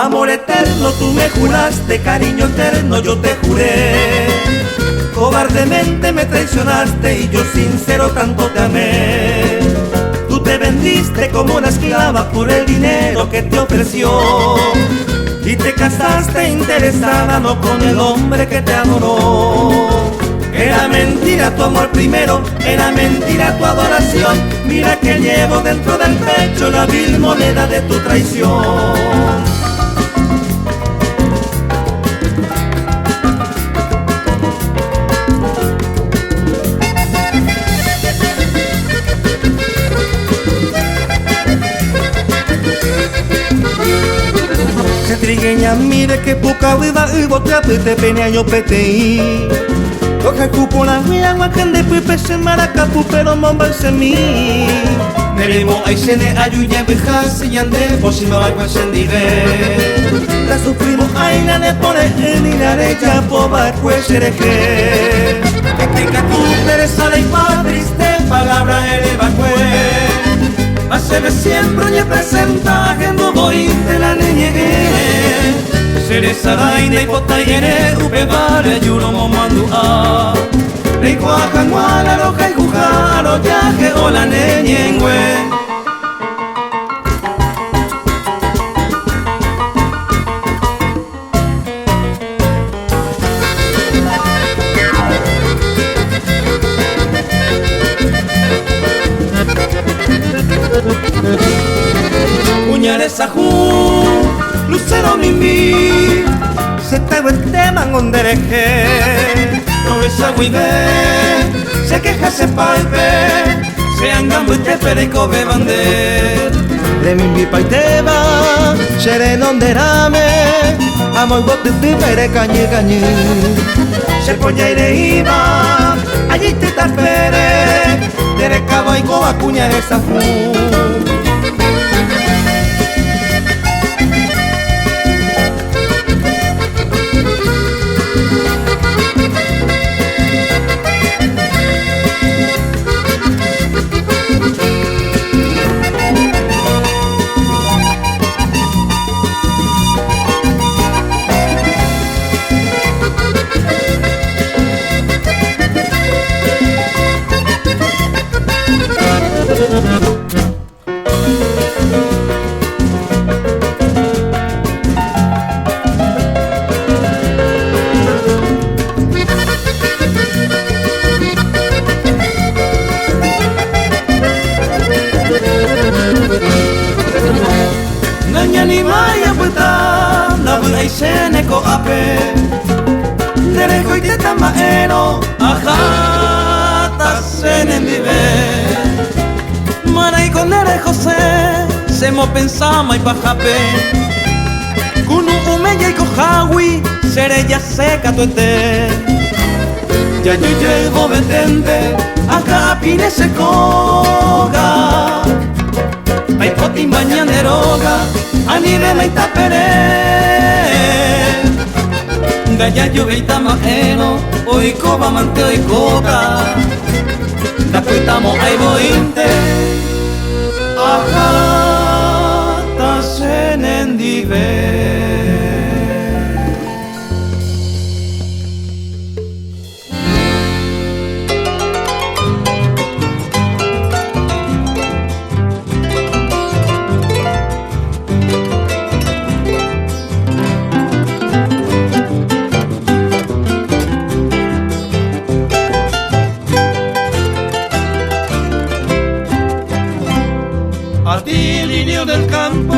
Amor eterno, tú me juraste, cariño eterno, yo te juré. Cobardemente me traicionaste y yo sincero tanto te amé. Tú te vendiste como una esclava por el dinero que te ofreció y te casaste interesada no con el hombre que te adoró. Era mentira tu amor primero, era mentira tu adoración. Mira que llevo dentro del pecho la vil moneda de tu traición. Se trigueña mire que poca vida hubo te pene yo PTI. Coge cupo la mía guacan de pipe se maracapu pero momba se mi. Neremo ay sene ayuya bejas y ande posima va con sendive. La sufrimos ay na de pone en inarecha poba cuesere que tenga tu pereza de pa triste palabra eleva cue. Hace siempre y presenta que no voy de la neñegue. Seresa raina y pota y ere upe vare yuno momandu a. Rico a canguala roja y jujaro ya que o la neñengue. Puñales ajú, lucero mimi, se te el tema en dereje. No es agüide, se queja se palpe, se angambo y te pereco bebande. De mi paiteba, seré donde rame, amo y bote te pere cañe cañe. Se poña y de iba, allí te tapere, de recabo y coba puñales ajú. Nanya ni maya puta, na bunay seneko ape. Derecho y te tamaero, ajata senen vive. Maray con derecho se mo pensama y pajape. Kunu umeya y kojawi, sereya seca tuete. Ya yo llevo betente, acá pine se coga. Ay poti mañaneroga, anide la itapere. Gaya yo veita majeno, hoy coba mante hoy coba. Da cuitamo ay bointe, ajá ta senendive. A ti, lirio del campo,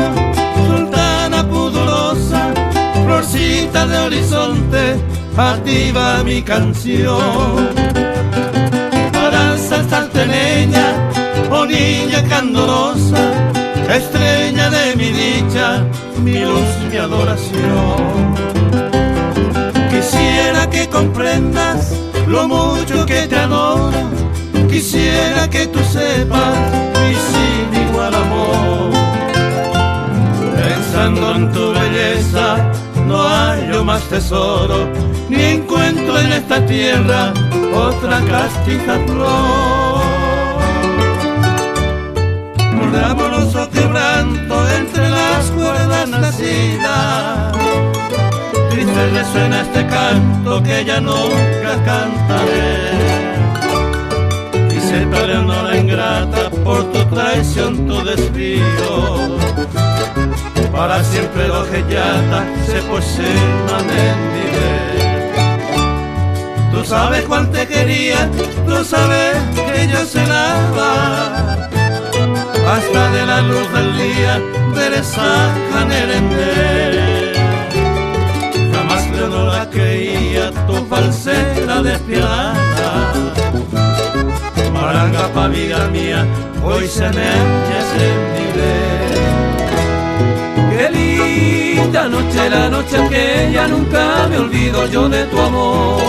sultana pudorosa, florcita de horizonte, a ti va mi canción. Aranza salteña, oh niña candorosa, estrella de mi dicha, mi luz, mi adoración. Quisiera que comprendas lo mucho que te adoro, quisiera que tú sepas mi sin igual amor. Pensando en tu belleza no hallo más tesoro, ni encuentro en esta tierra otra castiza flor. Por amoroso quebranto entre las cuerdas nacidas, se resuena este canto que ya nunca cantaré. Y se perdonó la ingrata por tu traición, tu desvío. Para siempre los hellata se poseen en Tú sabes cuánto te quería, tú sabes que yo cenaba hasta de la luz del día de esa canerende. Jamás yo no la creía, tu falsedad despiadada. Maranga pa' vida mía, hoy se me hace Qué linda noche, la noche aquella, nunca me olvido yo de tu amor.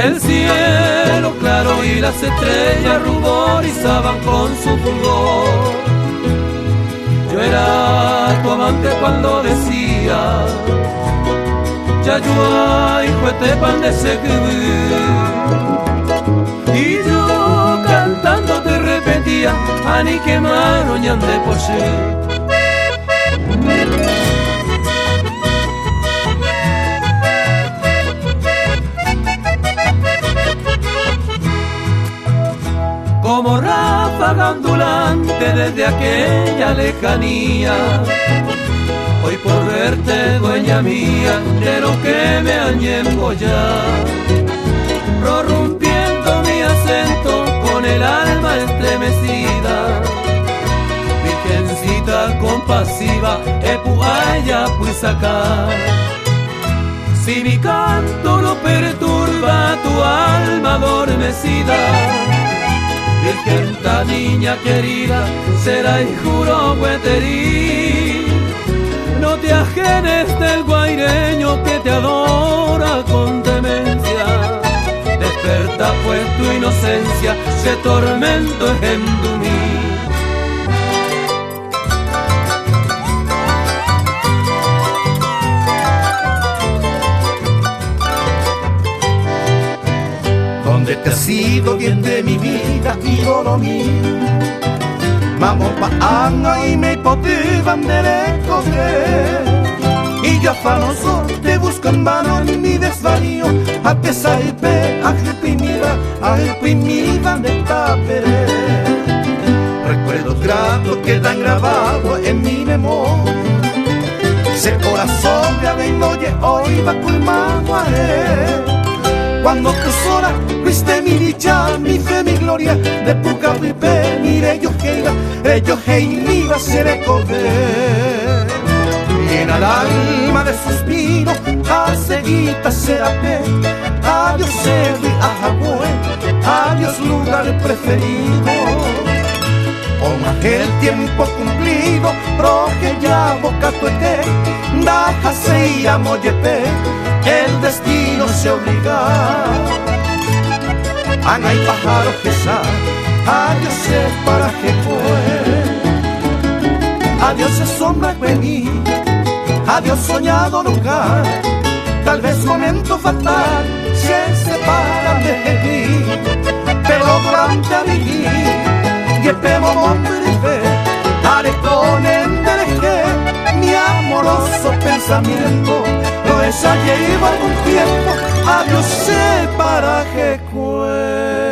El cielo claro y las estrellas ruborizaban con su fulgor. Yo era tu amante cuando decía Yayua y juete pan de y yo cantando te repetía Ani que mano ñande poche. Como ráfaga ondulante desde aquella lejanía, hoy por verte dueña mía de lo que me añejo ya, prorrumpiendo mi acento con el alma estremecida. Virgencita compasiva, epuaya pues sacar. Si mi canto no perturba tu alma adormecida, Virgen, ta niña querida, será y juro hueterí. No te ajenes del guaireño que te adora con demencia. Desperta pues tu inocencia, que tormento es en tu mí. ¿Dónde te has ido, bien de mi vida, ídolo mío? Vamos pa' Anga y me hipotecan de recoger. Y yo afanoso te busco en vano en mi desvarío, a pesar de a reprimida de tapere. Recuerdos gratos quedan grabados en mi memoria. Ese corazón ya vengo y hoy va colmado a él. Cuando tus horas fuiste mi dicha, mi fe, mi gloria, de puca pipe, mire yo hei, mi va a ser ecover. Llena el alma de suspiro, a seguita será pe, adiós Serri, a Hawái, adiós lugar preferido. Con el tiempo cumplido, proje ya boca tuete, dájase y amoyepe, el destino se obliga. Anga y pájaros que salen, adiós el paraje fue. Adiós es sombra que venir, adiós soñado lugar. Tal vez momento fatal se separan de mí, pero durante a vivir y el pemo hombre haré con endereje mi amoroso pensamiento. No es allí lleva algún tiempo, adiós se paraje cue.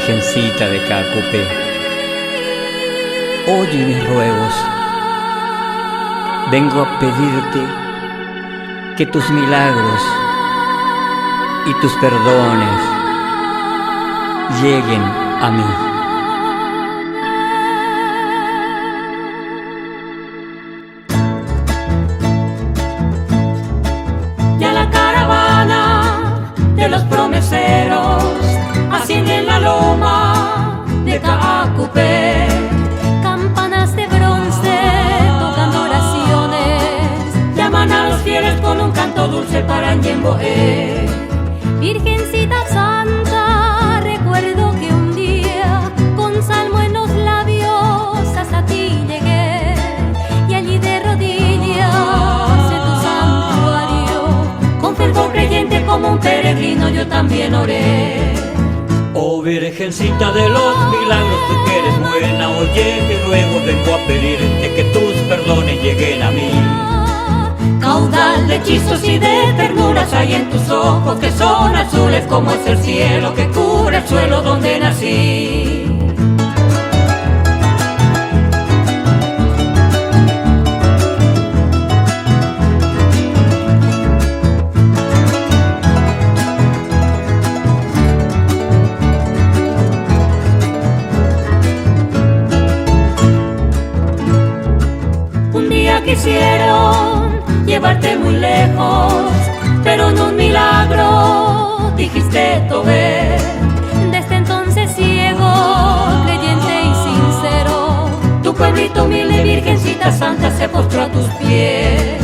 Virgencita de Cacupé, oye mis ruegos. Vengo a pedirte que tus milagros y tus perdones lleguen a mí. Ya la caravana de los promeseros asciende en la loma de Cacupé. Campanas de bronce tocando oraciones llaman a los fieles con un canto dulce para Ñemboé. Virgencita Santa, recuerdo que un día con salmo en los labios hasta ti llegué, y allí de rodillas hace tu santuario, con fervor creyente como un peregrino yo también oré. Oh Virgencita de los milagros, tú que eres buena, oye mi ruego, vengo a pedirte que tus perdones lleguen a mí. Caudal de hechizos y de ternuras hay en tus ojos, que son azules como es el cielo que cubre el suelo donde nací. Un día quisieron llevarte muy lejos, pero en un milagro dijiste Tobé. Desde entonces ciego, creyente y sincero, tu pueblito humilde, Virgencita Santa, se postró a tus pies.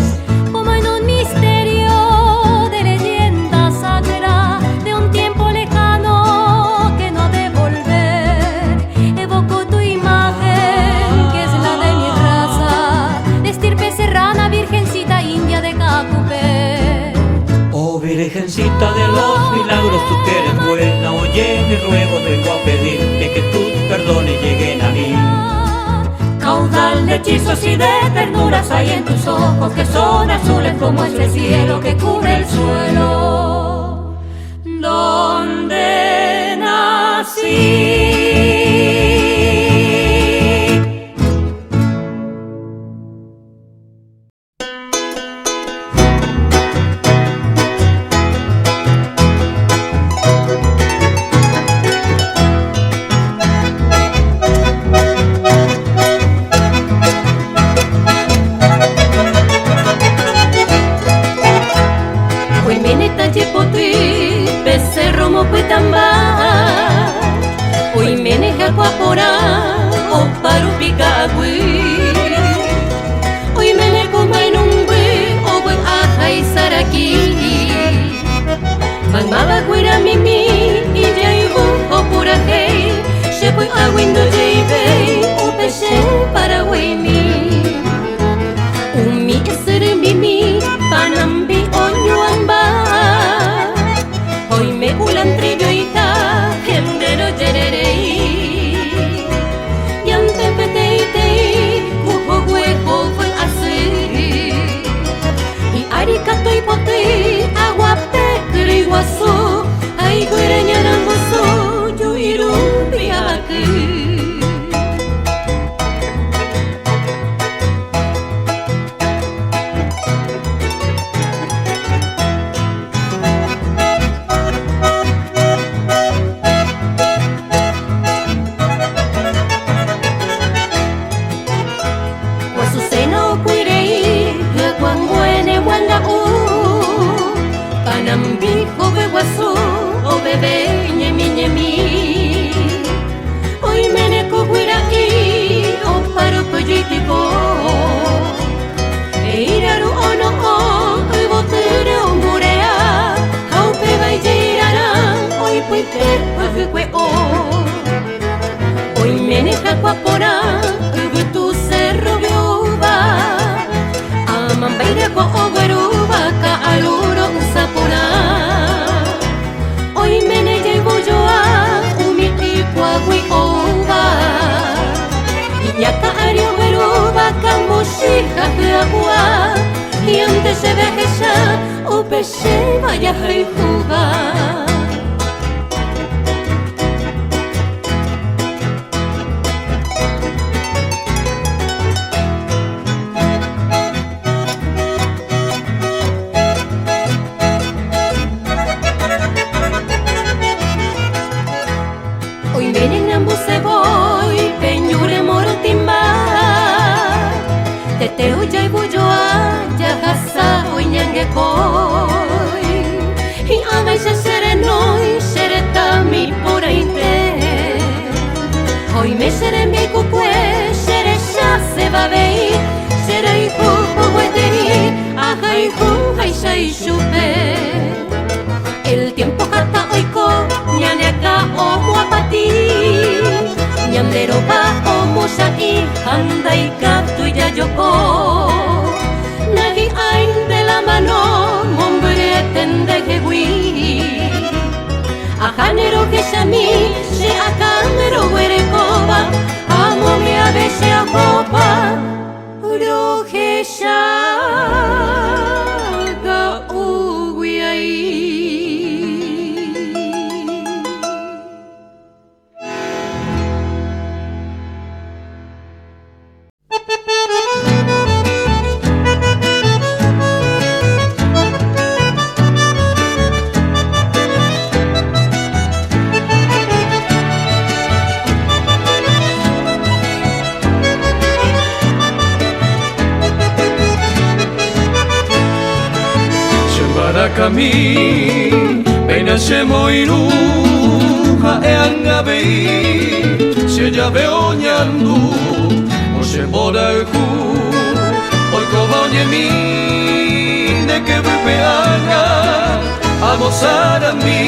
Como en un misterio de leyenda sacra, de un tiempo lejano que no ha de volver, evoco tu imagen, que es la de mi raza, de estirpe serrana, Virgencita india de Cacupé. Oh Virgencita de los milagros, tú que eres buena, oye mi ruego, vengo a pedirte que tus perdones lleguen a mí. Caudal de hechizos y de ternuras hay en tus ojos, que son azules como es el cielo que cubre el suelo donde nací. Hoy me neja cuapora o paru picagüi. Hoy me neco mainungüi o buen aja y saraki. Magmaba cuira mimi y jaibu o pura hey. Se fue a windo jaibe o peche para mi. Umi esere mimi panambi onyuamba. Hoy me ulan trillo y ta gendero yererei. Yante peteitei ujo hueco fue así. Y aricato y potei aguape criguazo. Ay guereñaramboso yo irumbi aquí. O bebé ñemi ñemi. Hoy me neco guira y o paro poyitico. E iraru ono o y botere o murea. Au pega y girarán hoy puite pues o. Hoy me neca cuapora y tu cerro viuva. Amambeire ko o gueruba ka aluro sapora. Hoy me ne llevo yo a umiti cuagui ova. Iñaka ario veruba camboshi agua. Y antes se veja o peche vaya a jugar. te uya y buyoa ya hasa hoy nyange koi y ame se serenoi sereta mi pura inte hoy me seré mi cucue seré ya se va a ver seré hijo hueteri ajá hijo haisha y chupe el tiempo jata oiko ñane acá o muapati ñandero va o musa y anda y gato y ya yoko nagi ain de la mano mombre tende que hui ajanero que shami se akamero huere koba amo me abese a copa roje shaga ugui ahí. Kami Beina se moiru Haeanga vei Se ya veo nyandu O se mora ku Oiko vaonye mi Ne que vupeanga Amosar a mi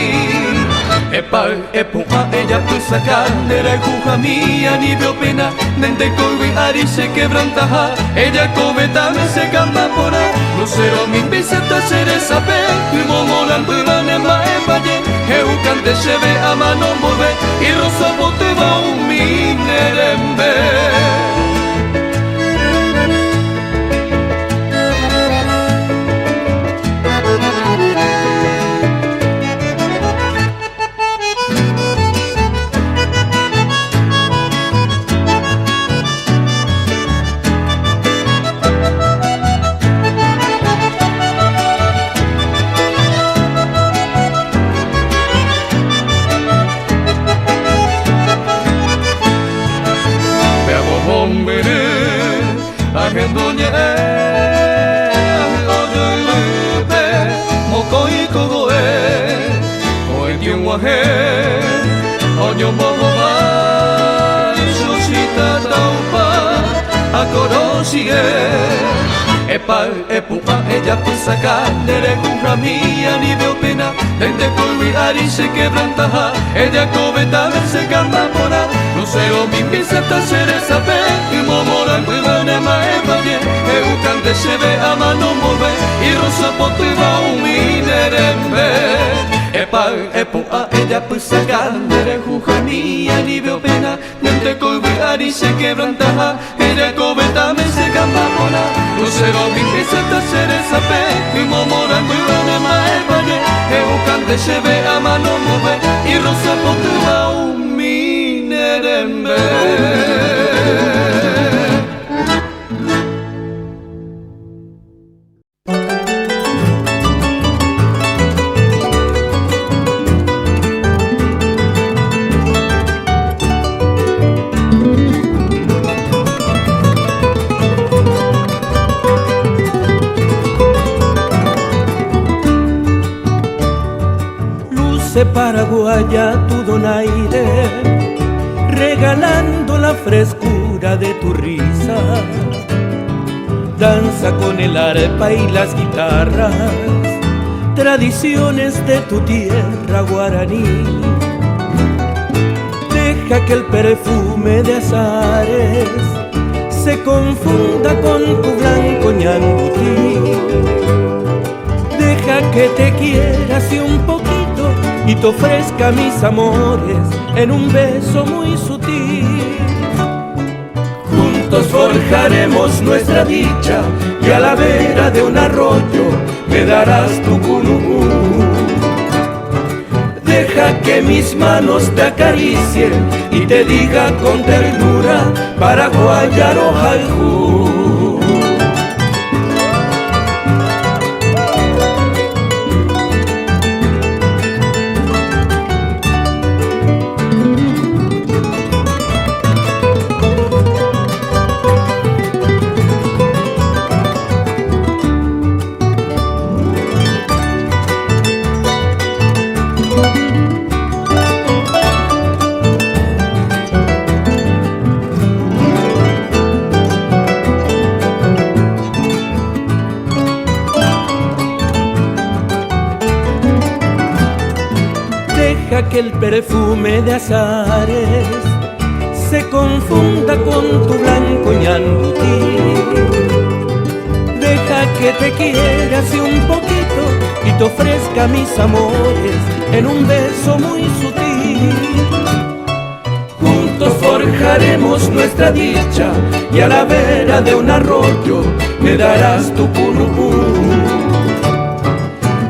Epa, epuha, ella pues acá Nera juja mía, ni veo pena Nende koiwi ari se quebrantaja Ella cobeta me se gamba pora Lucero mi biseta sere sabe Humo moran bulan en ma epaye Eucante se ve a mano move Y rosa bote va un minerembe Doña oye mokoi kogoe oi kiwahe onyo moba sushita taupa akorosie epa epupa ella pues acá nere kunja mía ni veo pena dente koiwi ari se quebrantaja ella cobeta se gamba pora lucero mi biseta sere sabe y momoran bulan en ma epaye eucante se ve a mano move y rosa pote va un minerembe epa epupa ella pues acá nere kunja mía ni veo pena dente koiwi ari se quebrantaja ella cobeta se gamba pora lucero mi biseta sere sabe y momoran bulan en ma epaye eucante se ve a mano move y rosa pote va un minerembe Paraguaya tu donaire, regalando la frescura de tu risa. Danza con el arpa y las guitarras, tradiciones de tu tierra guaraní. Deja que el perfume de azares se confunda con tu blanco ñandutí. Deja que te quiera así un poquito y te ofrezca mis amores en un beso muy sutil. Juntos forjaremos nuestra dicha y a la vera de un arroyo me darás tu cunugú. Deja que mis manos te acaricien y te diga con ternura paraguayaro jaljú. que el perfume de azares se confunda con tu blanco ñandutí. Deja que te quiera así un poquito y te ofrezca mis amores en un beso muy sutil. Juntos forjaremos nuestra dicha y a la vera de un arroyo me darás tu punupú.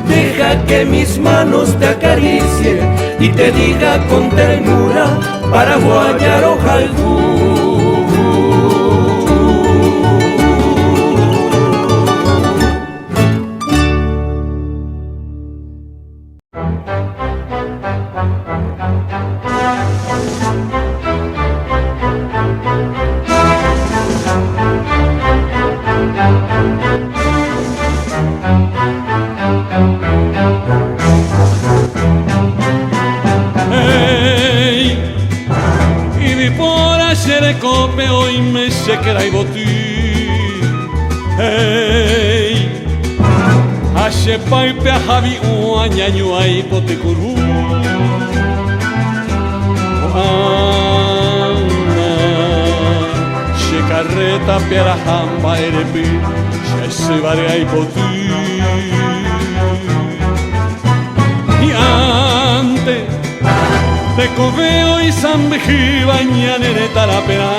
Deja que mis manos te acaricien y te diga con ternura paraguayar ojalú. Cope hoy me sequera y botí. Hey, hace paipe a Javi uañaño ahí potecurú. Ana, se carreta piara jamba erepi, se varga y botí. Y antes te coveo y zambejí bañanereta la pena.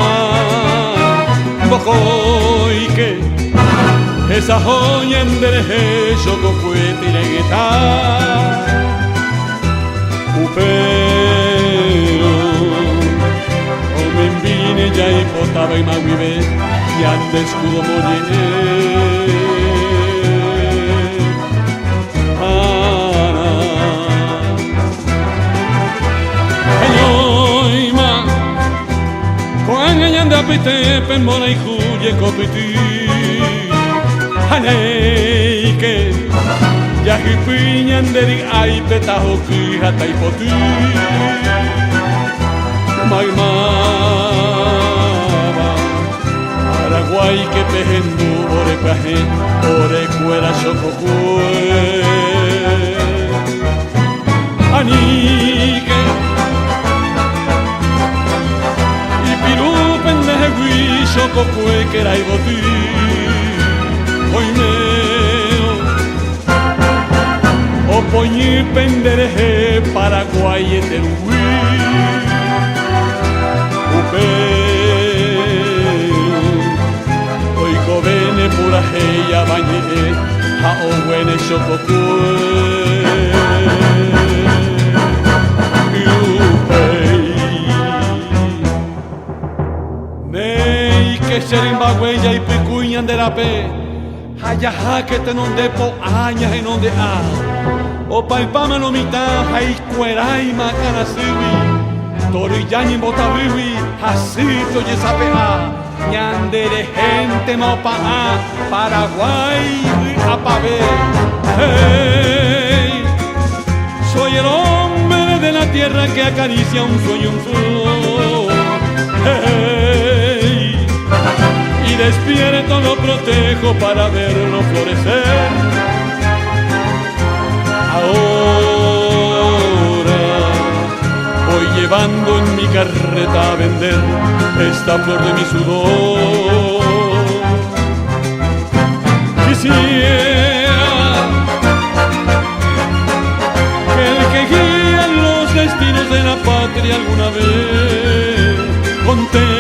Bojoy que esa joya en dereje yo cocuete y legueta. Upero o me envine ya y potaba y maguibe y ande escudo moriré. Apete pembona y juye copiti Hanei que yajipiñan deri ay petajo ki hatai poti Maimaba Paraguay que pejendu ore paje ore cuera chococue Ani que Choco fue que era y botí hoy meo o poñi pendereje Paraguay eterui upeo hoy covene pura heya bañe a o buene choco que serimba huella y picuñan de la pe hayaja que te non de po añas en donde a o palpama no mitad hay cuera y macana siwi torillañi botabiwi asito y esa peja ñandere gente maupa a Paraguay a pave hey, soy el hombre de la tierra que acaricia un sueño un flor hey, y despierto lo protejo para verlo florecer. Ahora voy llevando en mi carreta a vender esta flor de mi sudor. Quisiera que el que guía los destinos de la patria alguna vez contemple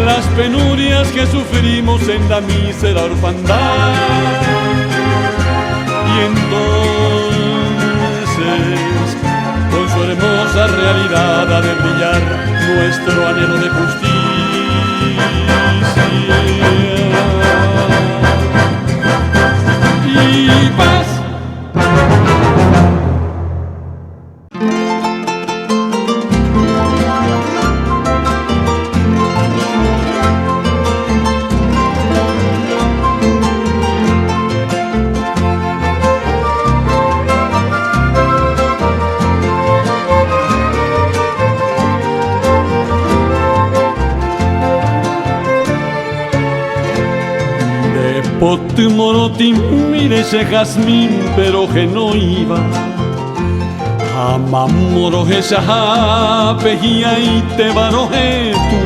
las penurias que sufrimos en la mísera orfandad y entonces con su hermosa realidad ha de brillar nuestro anhelo de justicia y paz. Potimoroti, mire ese jazmín, pero que no iba Amamoro esa pejia y te vanojetu.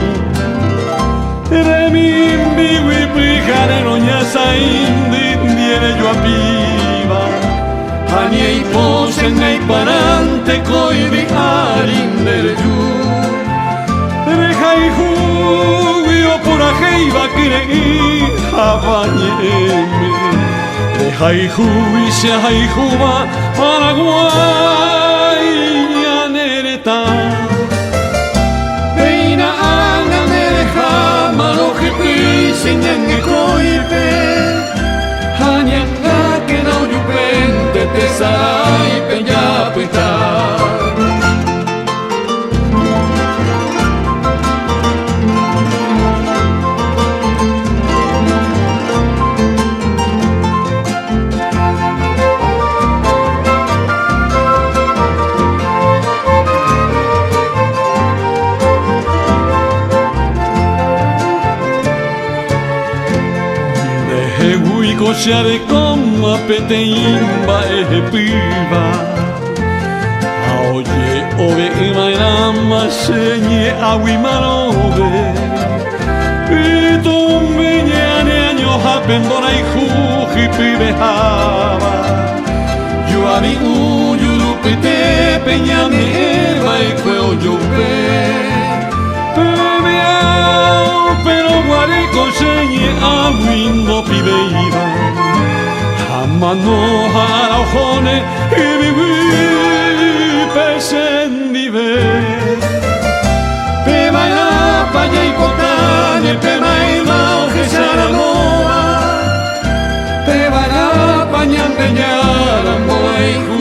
Remin bigui prijare noña saindi diere yo a piva. Anie y posen ei parante coibi arinderju. Reja y jugio por ajeiva kirei jabañeme. Reja y jugi se juba Paraguay nereta. Peina ana nereja maloje piseñange coibe. Hañanga que no yupente te sarai peña pita. Coxa de coma peteimba piba. Oye, ove imainama señe aguimarobe. Y tu miñane año hapendora y juji pibejaba. Yo a mi uyurupite peñame eva y cueo yo ve. Pero guarico señe aguindo pibeiba. Jamano jarajone y viví pesendive. Pe baila paya y potane, pe baila oje saramoa. Pe baila pañante ñara moaiku.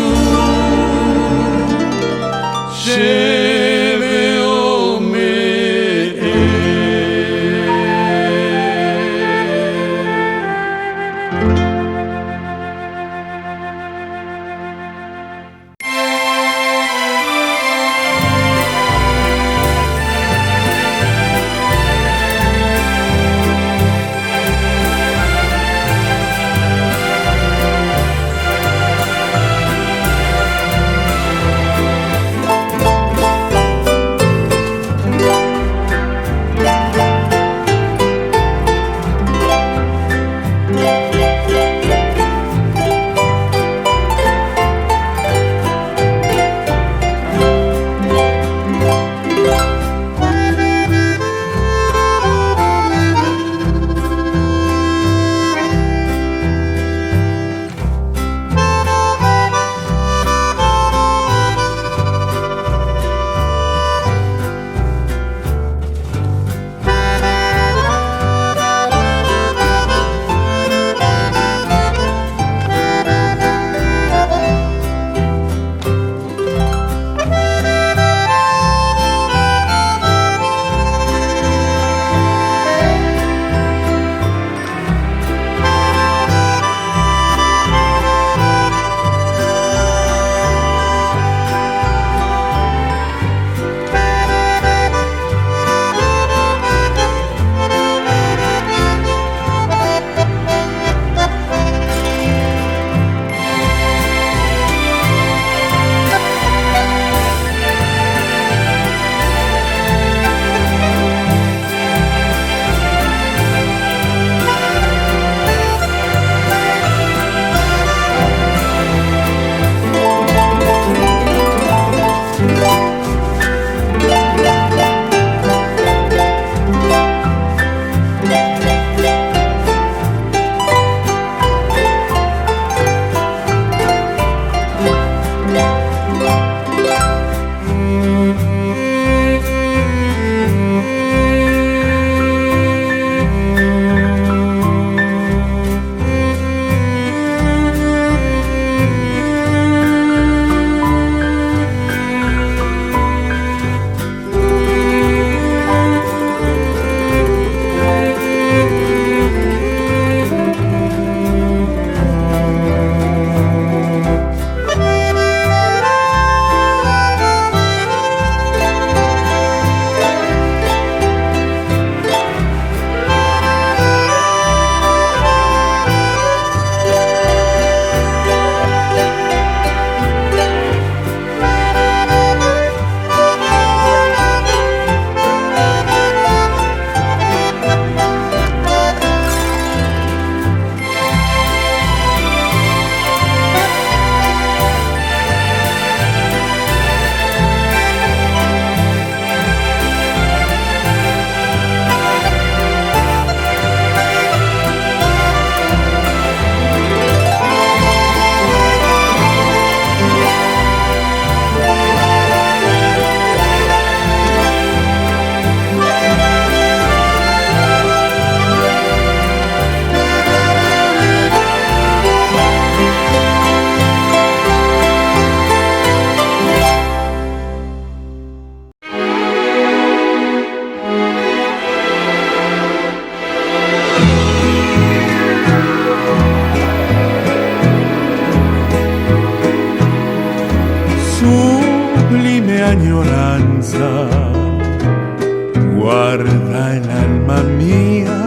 guarda el alma mía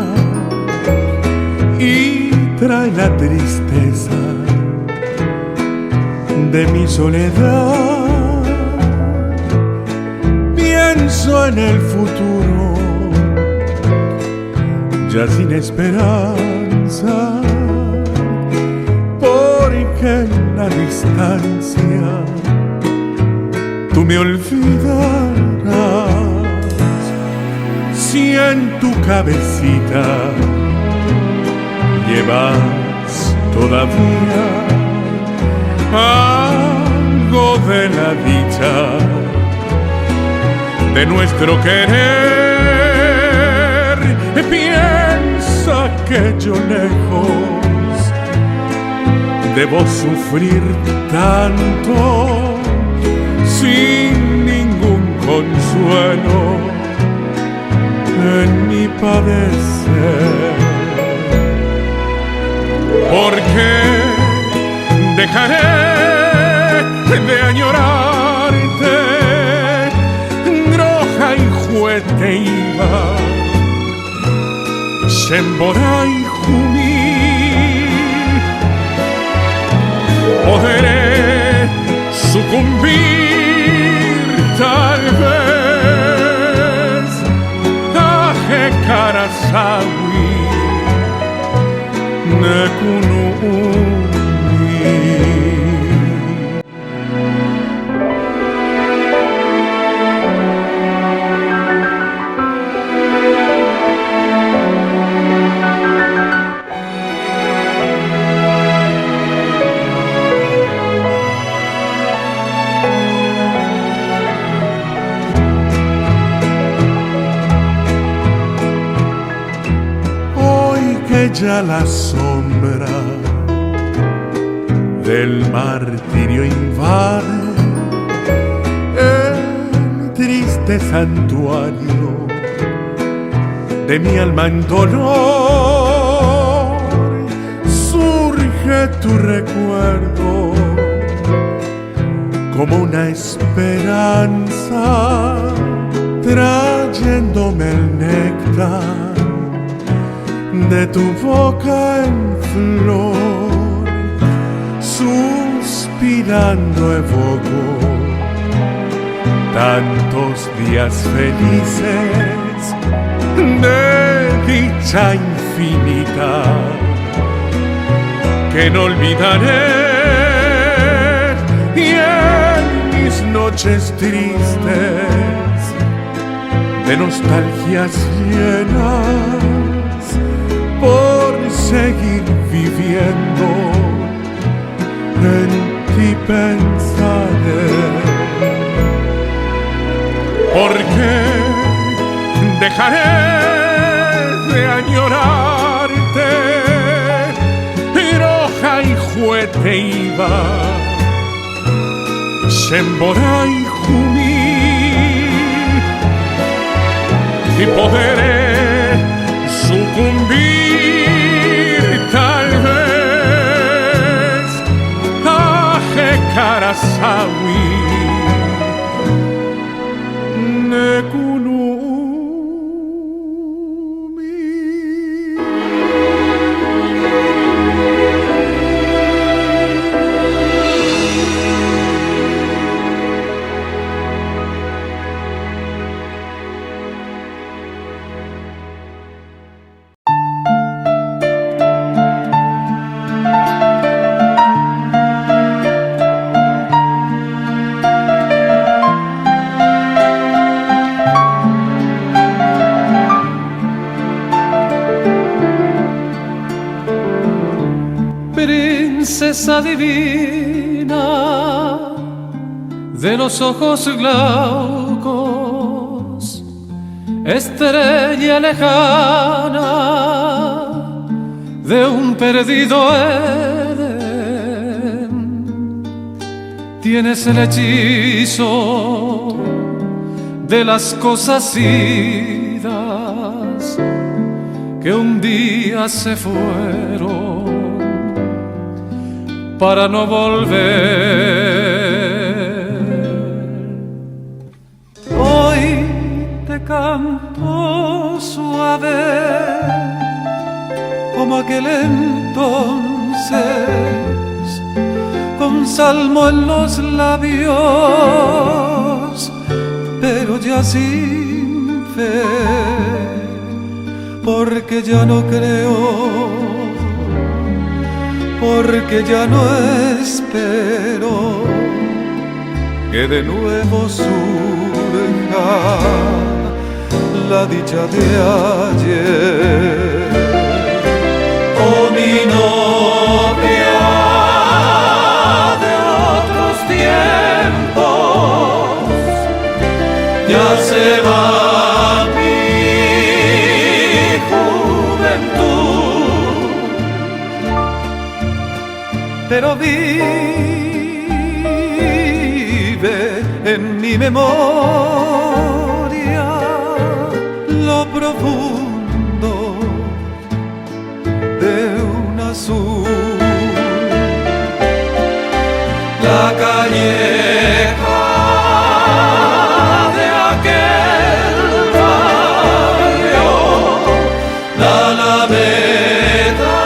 y trae la tristeza de mi soledad. Pienso en el futuro, ya sin esperanza, porque en la distancia tú me olvidarás. Si en tu cabecita llevas todavía algo de la dicha de nuestro querer, piensa que yo lejos debo sufrir tanto sin ningún consuelo en mi padecer. Porque dejaré de añorarte, roja y juete iba, Shembora y Jumí. Podré sucumbir tal vez a Karasawi Nekunumi. Ya la sombra del martirio invade el triste santuario de mi alma en dolor. Surge tu recuerdo como una esperanza, trayéndome el néctar de tu boca en flor. Suspirando evoco tantos días felices de dicha infinita que no olvidaré, y en mis noches tristes de nostalgias llenas por seguir viviendo en ti pensaré. Porque dejaré de añorarte, roja y juete iba, Shembora y Jumí, y podré sucumbir tal vez a Karasawi Nekunumi. Princesa divina de los ojos glaucos, estrella lejana de un perdido Edén, tienes el hechizo de las cosas idas que un día se fueron para no volver. Hoy te canto suave como aquel entonces, con salmo en los labios, pero ya sin fe, porque ya no creo, porque ya no espero que de nuevo surja la dicha de ayer. Oh, mi novia de otros tiempos, ya se va mi juventud, pero vive en mi memoria lo profundo de un azul. La calleja de aquel barrio, la alameda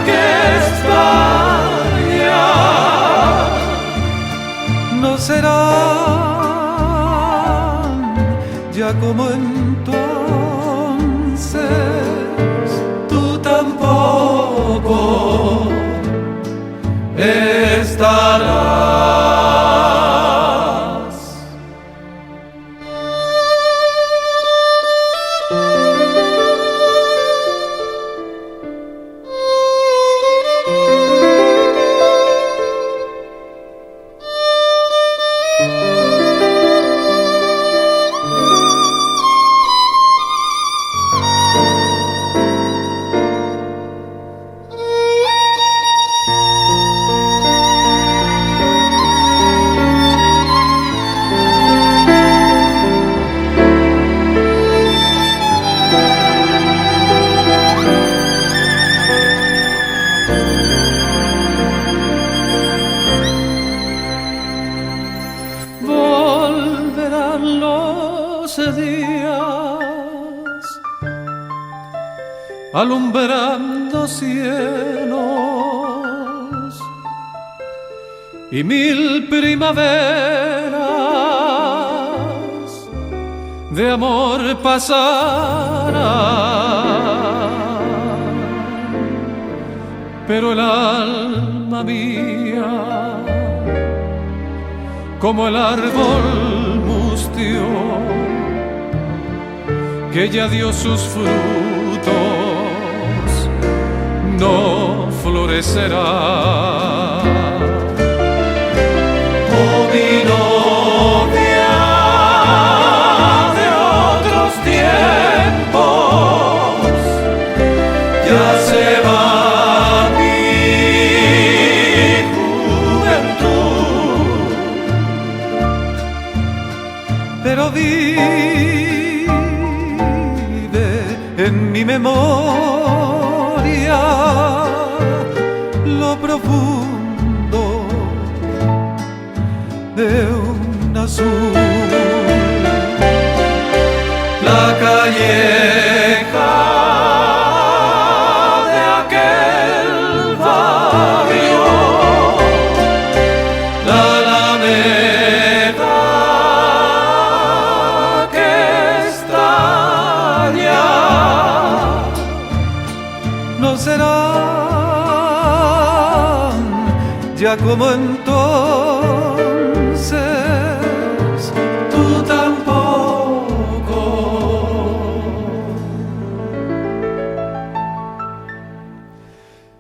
que España, no serán ya como entonces, tú tampoco estarás. Volverán los días alumbrando cielos y mil primaveras de amor pasarán, pero el alma mía, como el árbol mustio que ya dio sus frutos, no florecerá. Oh, mi novia de otros tiempos, ya se va mi juventud, pero vive en mi memoria lo profundo de un azul. La calleja de aquel barrio, la alameda que extraña, no serán ya como entonces, tú tampoco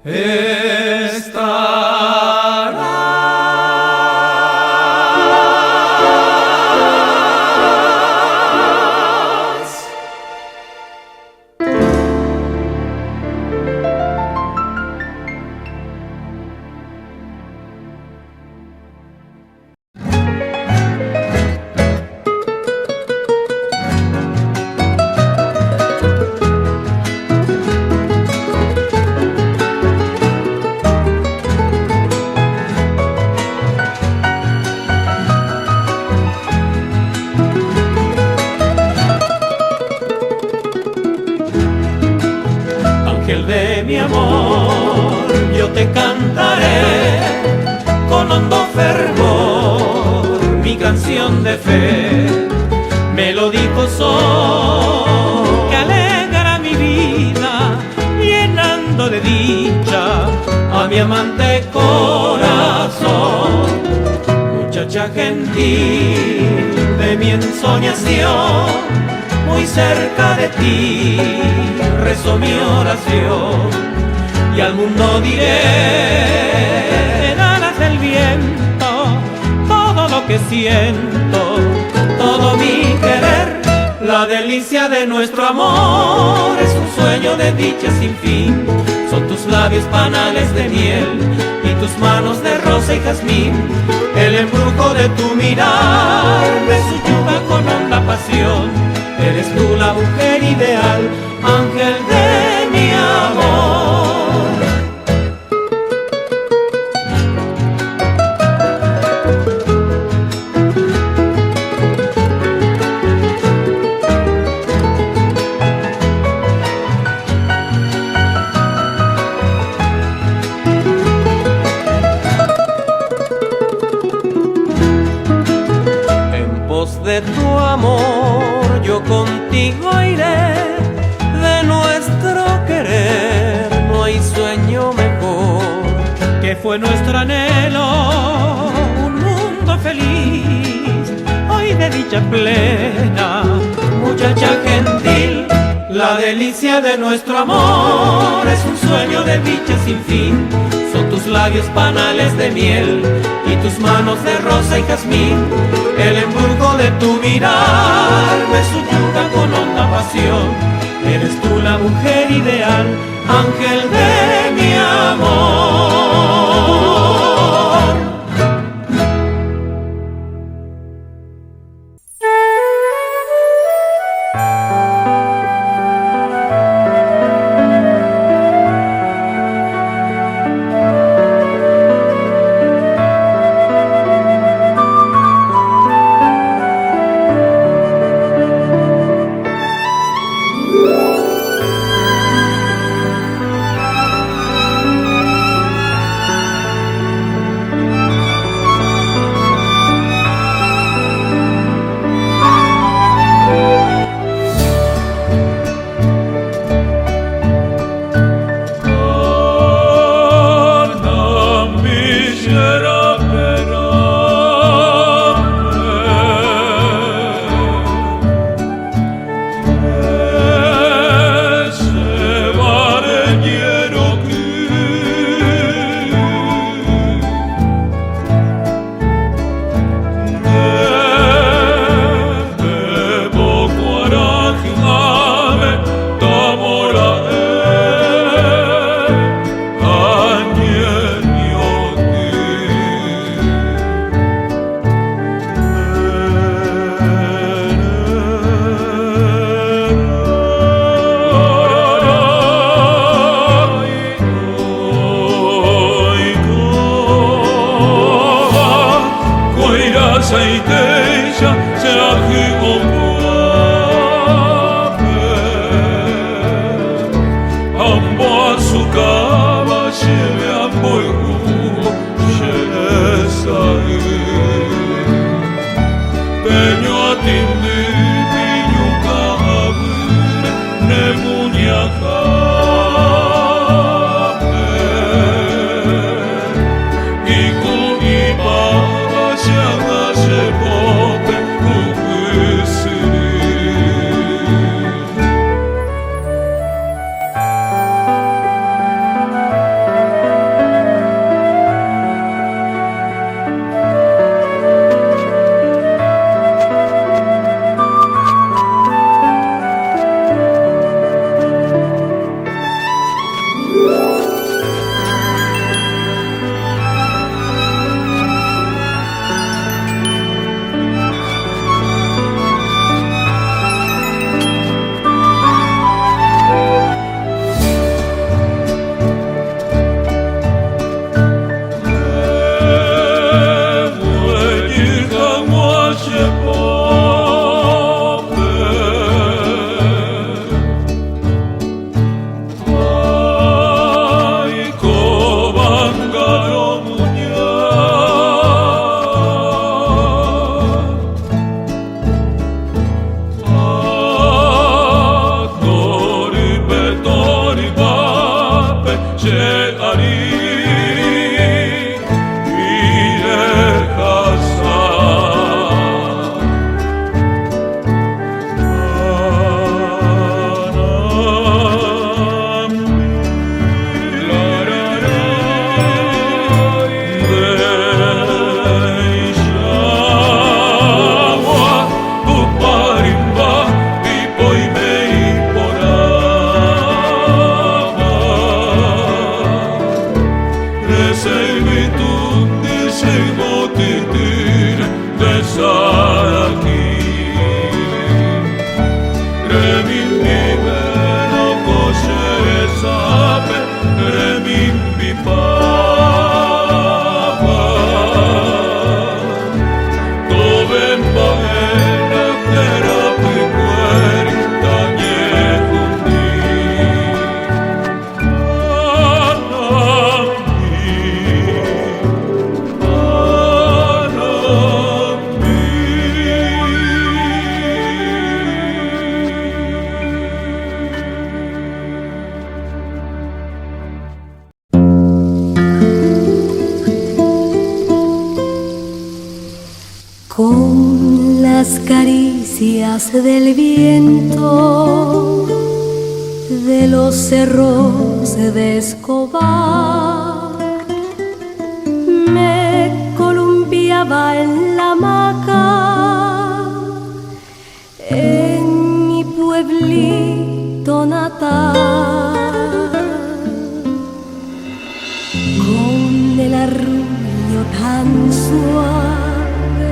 estarás. amor, yo te cantaré con hondo fervor mi canción de fe, melódico son que alegra mi vida, llenando de dicha a mi amante corazón. Muchacha gentil de mi ensoñación, muy cerca de ti rezo mi oración y al mundo diré en alas del viento todo lo que siento, todo mi querer. La delicia de nuestro amor es un sueño de dicha sin fin, son tus labios panales de miel y tus manos de rosa y jazmín. El embrujo de tu mirar me subyuga con honda pasión, eres tú la mujer ideal, ángel de mi amor. De tu amor yo contigo iré, de nuestro querer no hay sueño mejor, que fue nuestro anhelo, un mundo feliz, hoy de dicha plena, muchacha gentil. La delicia de nuestro amor es un sueño de dicha sin fin, son tus labios panales de miel y tus manos de rosa y jazmín. El embrujo de tu mirar me subyuga con honda pasión, eres tú la mujer ideal, ángel de mi amor. papa, toben baena terapi cuerta yehundi, Con las caricias del viento de los cerros de Escobar, me columpiaba en la hamaca en mi pueblito natal, con el arrullo tan suave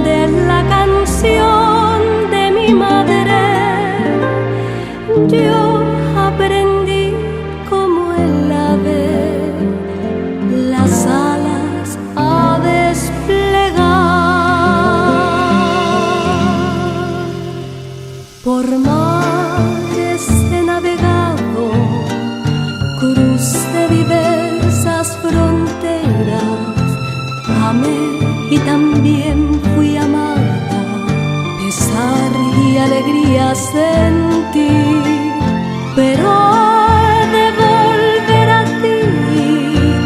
de la canción de mi madre. Yo aprendí como el ave las alas a desplegar. Por mares he navegado, crucé diversas fronteras, amé y también fui amada, pesar y alegría sentí, pero he de volver a ti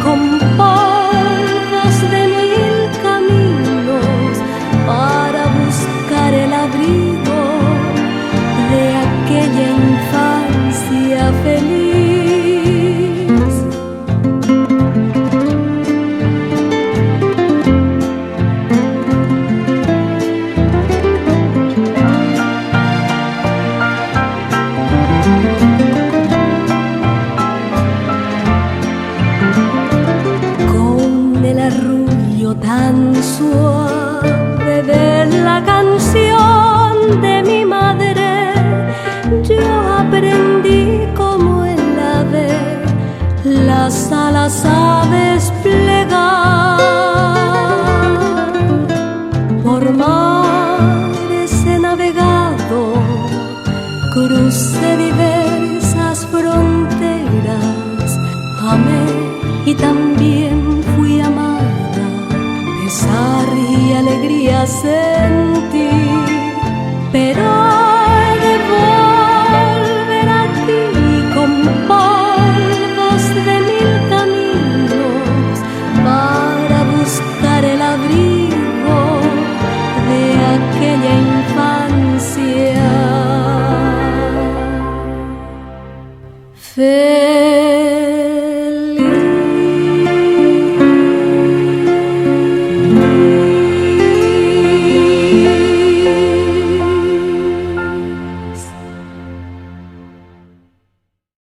con polvos de mil caminos para buscar el abrigo de aquella infancia feliz. Tan suave de la canción de mi madre, yo aprendí como el ave las alas a desplegar. Por mares he navegado, crucé diversas fronteras, amé y también fui amada, pesar y alegría sentí.